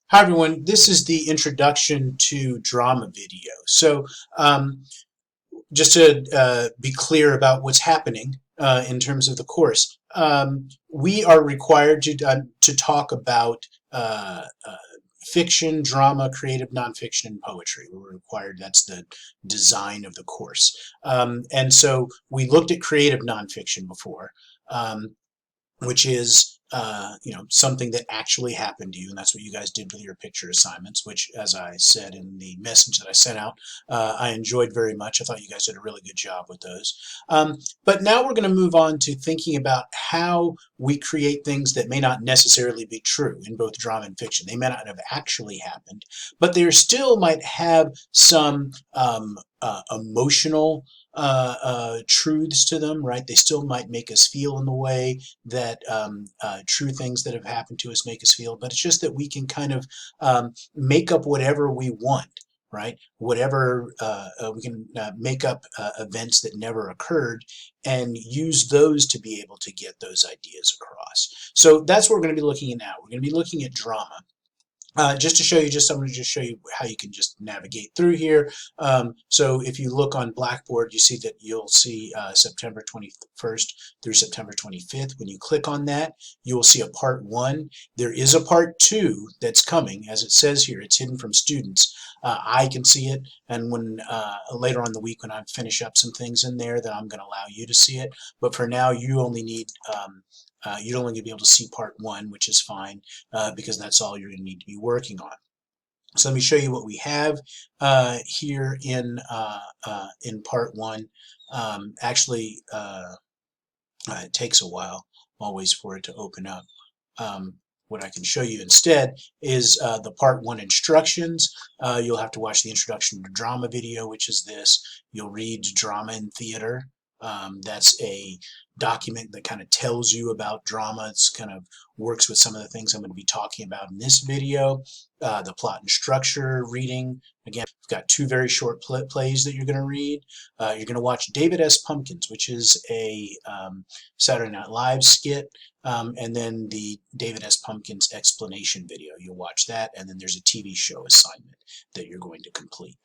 Hi everyone, this is the introduction to drama video. Just to be clear about what's happening in terms of the course, we are required to talk about fiction, drama, creative nonfiction, and poetry. We're required, that's the design of the course. And so we looked at creative nonfiction before. Which is something that actually happened to you, and that's what you guys did with your picture assignments, which, as I said in the message that I sent out, I enjoyed very much. I thought you guys did a really good job with those. But now we're going to move on to thinking about how we create things that may not necessarily be true in both drama and fiction. They may not have actually happened, but they still might have some emotional truths to them, right? They still might make us feel in the way that true things that have happened to us make us feel, but it's just that we can kind of make up whatever we want, right? Whatever we can make up events that never occurred and use those to be able to get those ideas across. So that's what we're going to be looking at now. We're going to be looking at drama. Just to show you, I'm going to just show you how you can just navigate through here. So if you look on Blackboard, you see that you'll see September 21st through September 25th. When you click on that, you will see a part 1. There is a part 2 that's coming. As it says here, it's hidden from students. I can see it, and when later on in the week when I finish up some things in there, that I'm going to allow you to see it. But for now, you only need you're only going to be able to see part 1, which is fine because that's all you're going to need to be working on. So let me show you what we have here in part 1. Actually, it takes a while always for it to open up. What I can show you instead is the part 1 instructions. You'll have to watch the introduction to drama video, which is this. You'll read drama and theater. That's a document that kind of tells you about drama. It's kind of works with some of the things I'm going to be talking about in this video. The plot and structure reading. Again, we've got 2 very short plays that you're going to read. You're going to watch David S. Pumpkins, which is a Saturday Night Live skit, and then the David S. Pumpkins explanation video. You'll watch that, and then there's a TV show assignment that you're going to complete.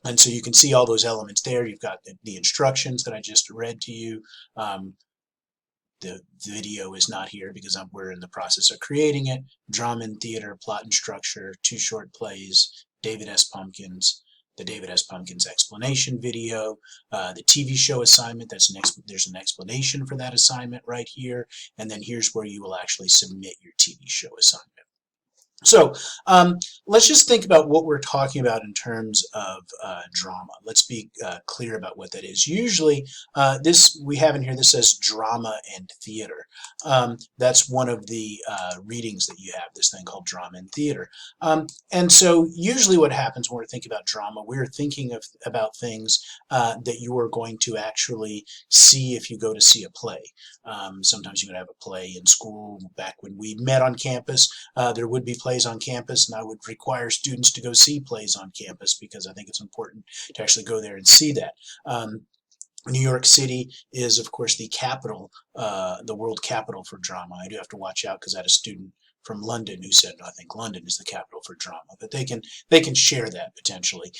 And so you can see all those elements there. You've got the instructions that I just read to you. The video is not here because we're in the process of creating it. Drama and theater, plot and structure, 2 short plays, David S. Pumpkins, the David S. Pumpkins explanation video, the TV show assignment. There's an explanation for that assignment right here. And then here's where you will actually submit your TV show assignment. So let's just think about what we're talking about in terms of drama. Let's be clear about what that is. Usually this we have in here, this says drama and theater. That's one of the readings that you have, this thing called drama and theater. And so usually what happens when we're thinking about drama, we're thinking about things that you are going to actually see if you go to see a play. Sometimes you would have a play in school. Back when we met on campus, there would be plays on campus, and I would require students to go see plays on campus because I think it's important to actually go there and see that. New York City is, of course, the capital, the world capital for drama. I do have to watch out because I had a student from London who said, I think London is the capital for drama, but they can share that potentially.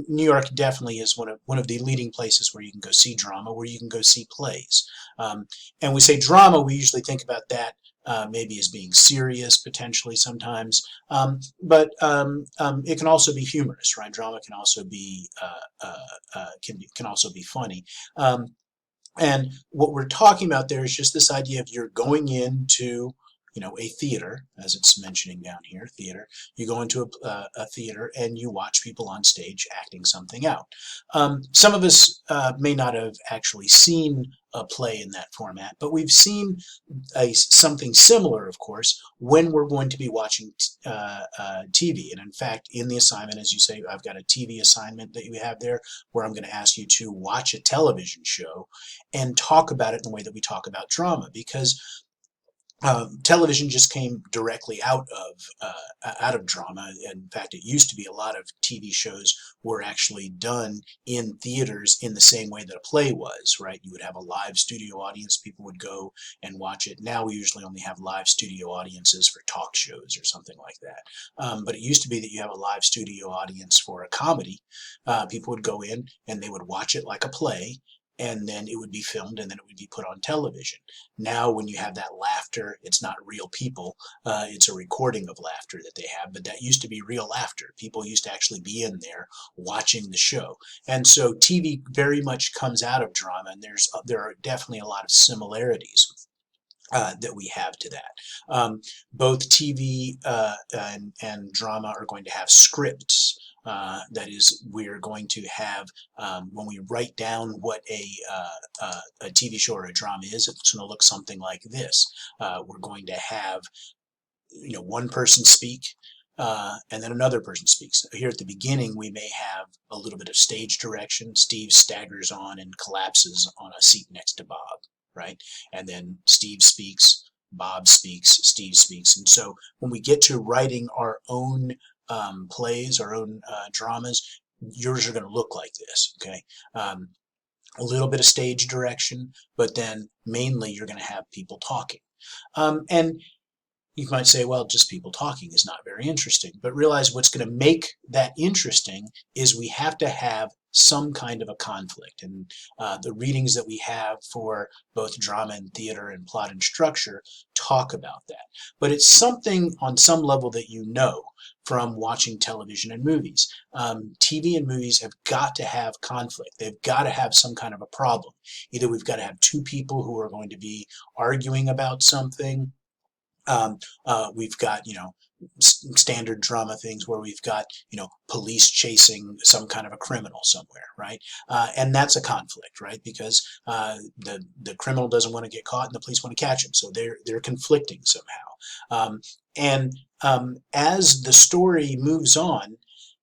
New York definitely is one of the leading places where you can go see drama, where you can go see plays. And we say drama, we usually think about that maybe as being serious potentially sometimes, but it can also be humorous, right? Drama can also be can also be funny. And what we're talking about there is just this idea of you're going into a theater, as it's mentioning down here, theater. You go into a theater and you watch people on stage acting something out. Some of us may not have actually seen a play in that format, but we've seen something similar, of course, when we're going to be watching TV. And in fact, in the assignment, as you say, I've got a TV assignment that you have there where I'm going to ask you to watch a television show and talk about it in the way that we talk about drama, because Television just came directly out of drama. In fact, it used to be a lot of TV shows were actually done in theaters in the same way that a play was, right? You would have a live studio audience, people would go and watch it. Now we usually only have live studio audiences for talk shows or something like that. But it used to be that you have a live studio audience for a comedy. People would go in and they would watch it like a play, and then it would be filmed and then it would be put on television. Now, when you have that laughter, it's not real people. It's a recording of laughter that they have, but that used to be real laughter. People used to actually be in there watching the show. And so TV very much comes out of drama, and there are definitely a lot of similarities that we have to that. Both TV and drama are going to have scripts. That is, we're going to have, when we write down what a TV show or a drama is, it's going to look something like this. We're going to have, one person speak, and then another person speaks. Here at the beginning, we may have a little bit of stage direction. Steve staggers on and collapses on a seat next to Bob, right? And then Steve speaks, Bob speaks, Steve speaks. And so when we get to writing our own plays, our own dramas, yours are going to look like this, okay? A little bit of stage direction, but then mainly you're going to have people talking. And you might say, well, just people talking is not very interesting. But realize what's going to make that interesting is we have to have some kind of a conflict. And the readings that we have for both drama and theater and plot and structure talk about that. But it's something on some level that you know from watching television and movies. TV and movies have got to have conflict. They've got to have some kind of a problem. Either we've got to have two people who are going to be arguing about something. We've got, standard drama things where we've got, police chasing some kind of a criminal somewhere, right? And that's a conflict, right? Because the criminal doesn't want to get caught and the police want to catch him, so they're conflicting somehow. And as the story moves on,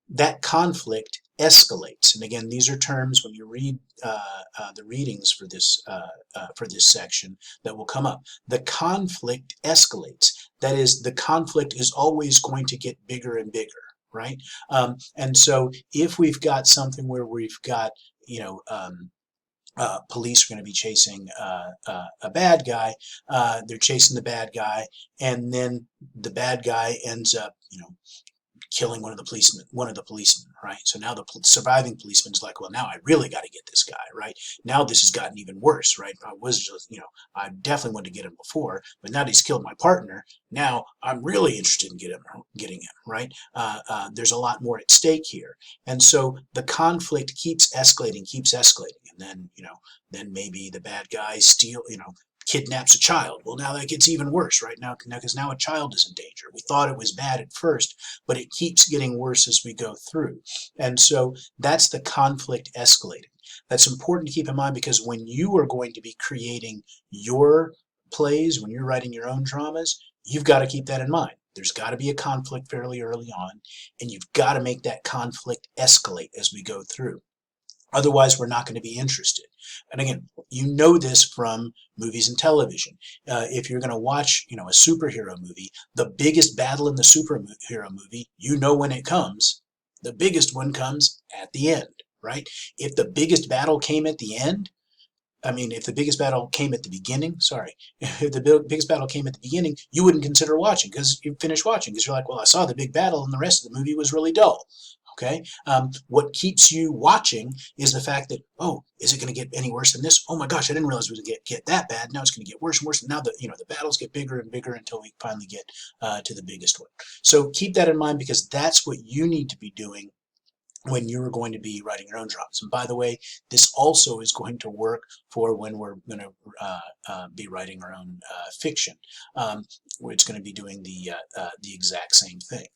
that conflict escalates. And again, these are terms when you read the readings for this section that will come up. The conflict escalates. That is, the conflict is always going to get bigger and bigger, right? And so if we've got something where we've got, police are going to be chasing a bad guy. They're chasing the bad guy, and then the bad guy ends up, killing one of the policemen, right? So now the surviving policeman's like, well, now I really got to get this guy, right? Now this has gotten even worse, right? I was just, I definitely wanted to get him before, but now that he's killed my partner, now I'm really interested in getting him, right? There's a lot more at stake here. And so the conflict keeps escalating, and then, then maybe the bad guy kidnaps a child. Well, now that gets even worse, right? Now, because now a child is in danger. We thought it was bad at first, but it keeps getting worse as we go through. And so that's the conflict escalating. That's important to keep in mind, because when you are going to be creating your plays, when you're writing your own dramas, you've got to keep that in mind. There's got to be a conflict fairly early on, and you've got to make that conflict escalate as we go through. Otherwise, we're not going to be interested. And again, you know this from movies and television. If you're going to watch, a superhero movie, the biggest battle in the superhero movie, when it comes. The biggest one comes at the end, right? If the biggest battle came at the end, if the biggest battle came at the beginning, if the biggest battle came at the beginning, you wouldn't consider watching because you finished watching because you're like, well, I saw the big battle and the rest of the movie was really dull. Okay. What keeps you watching is the fact that, oh, is it going to get any worse than this? Oh my gosh, I didn't realize it was going to get that bad. Now it's going to get worse and worse. Now the battles get bigger and bigger until we finally get to the biggest one. So keep that in mind, because that's what you need to be doing when you're going to be writing your own dramas. And by the way, this also is going to work for when we're going to be writing our own fiction. Where it's going to be doing the exact same thing.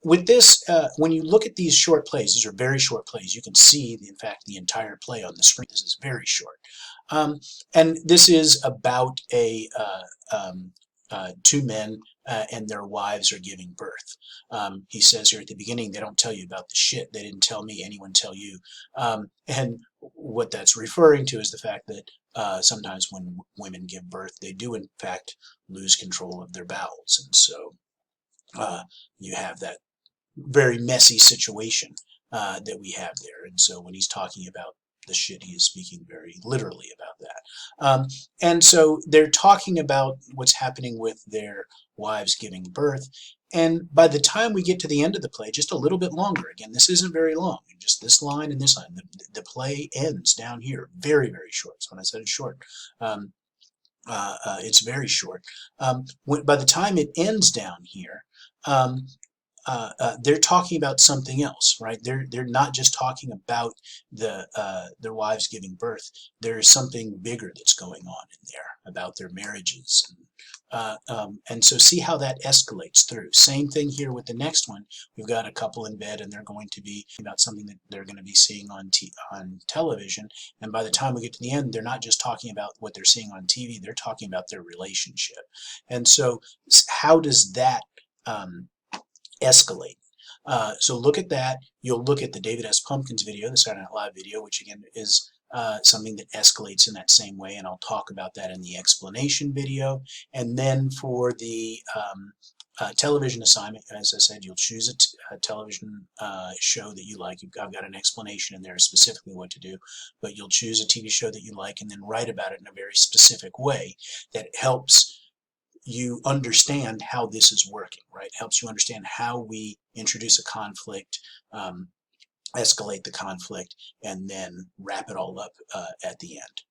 With this, when you look at these short plays, these are very short plays. You can see, in fact, the entire play on the screen. This is very short. And this is about two men and their wives are giving birth. He says here at the beginning, they don't tell you about the shit. They didn't tell me. Anyone tell you? And what that's referring to is the fact that sometimes when women give birth, they do in fact lose control of their bowels, and so you have that very messy situation that we have there. And so when he's talking about the shit, he is speaking very literally about that. And so they're talking about what's happening with their wives giving birth. And by the time we get to the end of the play, just a little bit longer, again, this isn't very long, just this line and this line, the play ends down here, very, very short. So when I said it's short, it's very short. By the time it ends down here, um, they're talking about something else, right? They're not just talking about their wives giving birth. There's something bigger that's going on in there about their marriages, and so see how that escalates through. Same thing here with the next one. We've got a couple in bed, and they're going to be about something that they're going to be seeing on television. And by the time we get to the end, they're not just talking about what they're seeing on TV. They're talking about their relationship. And so, how does that escalate? So look at that. You'll look at the David S. Pumpkins video, the Saturday Night Live video, which again is something that escalates in that same way, and I'll talk about that in the explanation video. And then for the television assignment, as I said, you'll choose a television show that you like. I've got an explanation in there specifically what to do, but you'll choose a TV show that you like and then write about it in a very specific way that helps you understand how this is working, right? Helps you understand how we introduce a conflict, escalate the conflict, and then wrap it all up at the end.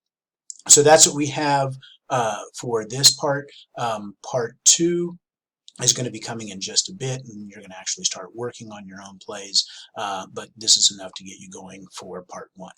So that's what we have for this part. Part two is going to be coming in just a bit, and you're going to actually start working on your own plays, but this is enough to get you going for part one.